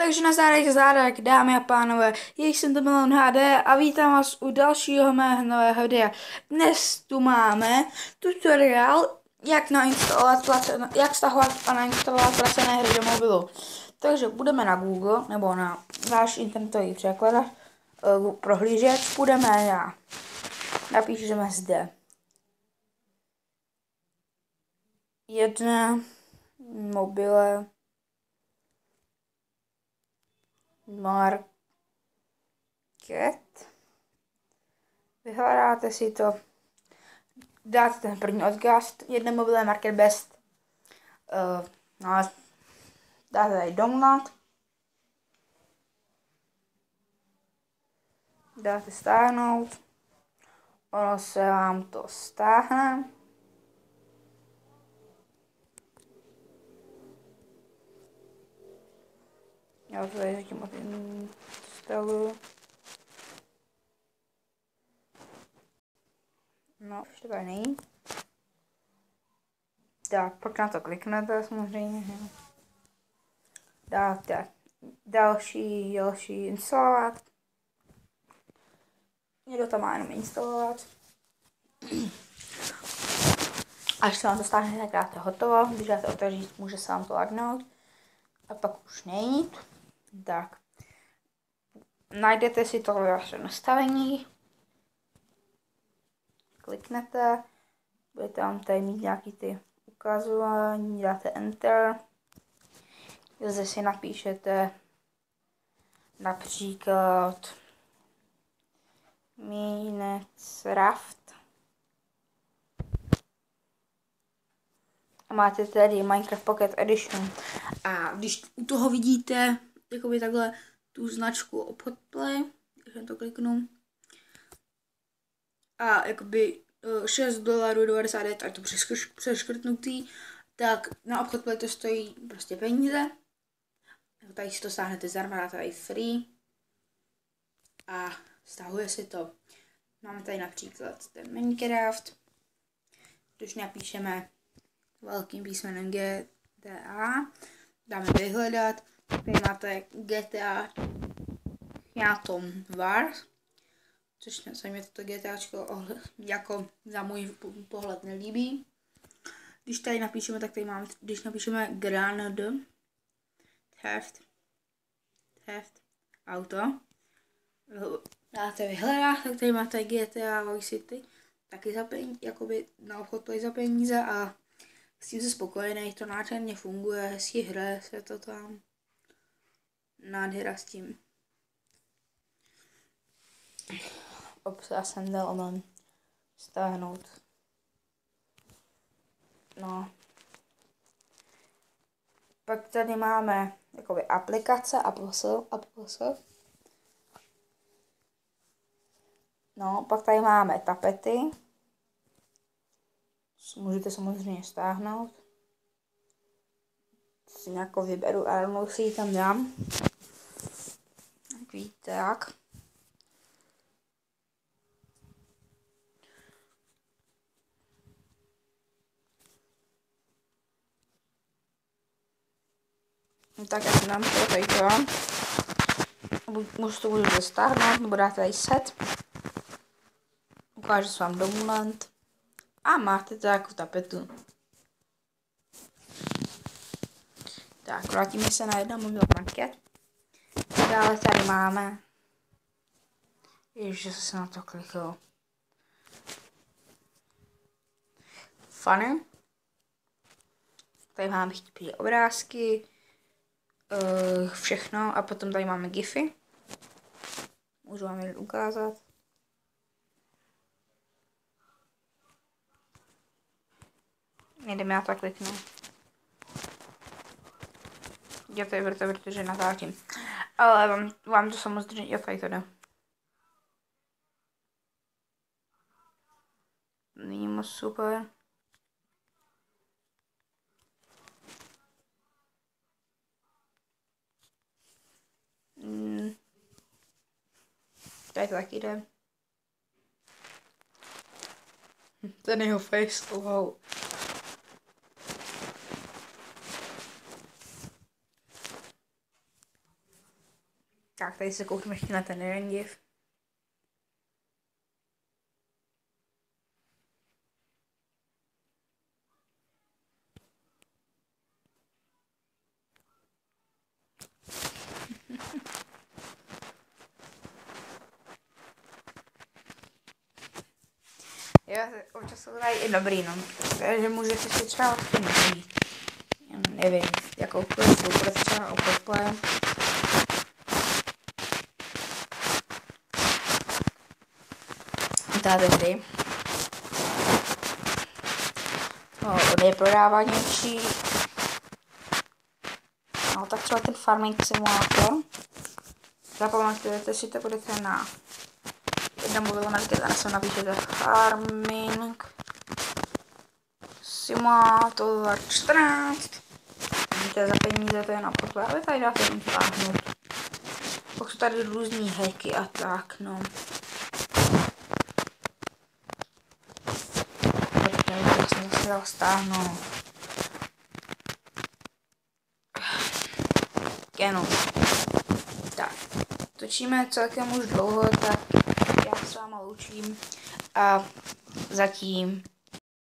Takže na zárek, dámy a pánové, jsem to Melon HD a vítám vás u dalšího mého nového videa. Dnes tu máme tutoriál, jak stahovat a nainstalovat placené hry do mobilu. Takže budeme na Google, nebo na váš internetový překladač, prohlížeč, napíšeme zde 1 mobile market. Vyhledáte si to, dáte ten první odkaz, 1 mobile market best. Dáte tady download. Dáte stáhnout. Ono se vám to stáhne. Já to tady zatím odinstaluju. No, už to tady není. Tak, pak na to kliknete samozřejmě. Dáte další instalovat. Někdo to má jenom instalovat. Až se vám to stáhne, tak dáte hotovo. Když dáte otevřít, může se vám to lagnout. A pak už nejít. Tak. Najdete si to vaše nastavení. Kliknete. Budete tam tady mít nějaký ty ukazování. Dáte Enter. Zde si napíšete například Minecraft. A máte tady Minecraft Pocket Edition. A když u toho vidíte jakoby takhle tu značku Obchod Play, když to kliknu, a jakoby $6.99 je to přeškrtnutý, tak na Obchod Play to stojí prostě peníze. Tady si to stáhnete zdarma, dáte tady free a stahuje si to. Máme tady například ten Minecraft, když napíšeme velkým písmenem GTA, dáme vyhledat, tady máte GTA Phantom Wars, což se mi toto GTAčko jako za můj pohled nelíbí. Když tady napíšeme, tak tady máme, když napíšeme Grand Theft Auto, dáte vyhledat, tak tady máte GTA Vice City, taky za peníze, jakoby na obchod Play za peníze a s tím se spokojený, to nádherně funguje, hezky hraje se to tam. Nádhera s tím. Já jsem dal omylem stáhnout. No. Pak tady máme jakoby aplikace Apple. No, pak tady máme tapety. Můžete samozřejmě stáhnout. Si nějakou vyberu a rovnou si ji tam dám. Víte jak. Tak já si dám tady to. Můžu to budu stáhnout, nebo dáte tady set. Ukážu se vám download. A máte to jako tapetu. Tak, vrátíme se na 1 mobile market. Dále tady máme. Ježiš, se na to kliklo. Funny. Tady máme vtipné obrázky. Všechno. A potom tady máme gify. Můžu vám je ukázat. Jdeme na to kliknout. Já tady protože natáčím. Ale vám to samozřejmě, tady to jde. Není moc super. Tady to taky jde. Ten jeho face, wow. Tak, tady se koukneme ještě na ten rendiv. Jo, občas jsou tady i dobrý, no. Takže můžete si třeba odpínit. Nevím, jakoukoliv super třeba opakuje. Tady. No, on je prodává něčí. No, tak třeba ten Farming Simulator. Zapamatujete si to, budete na jednom mobilu navždycky se napíšete Farming Simulator 14. Vidíte, za peníze to je na podle, ale tady dáte jen táhnout. Pak jsou tady různý hacky a tak, no. Tak jsem zase dal stáhnout. Jenom. Tak, točíme celkem už dlouho, tak já se s váma loučím a zatím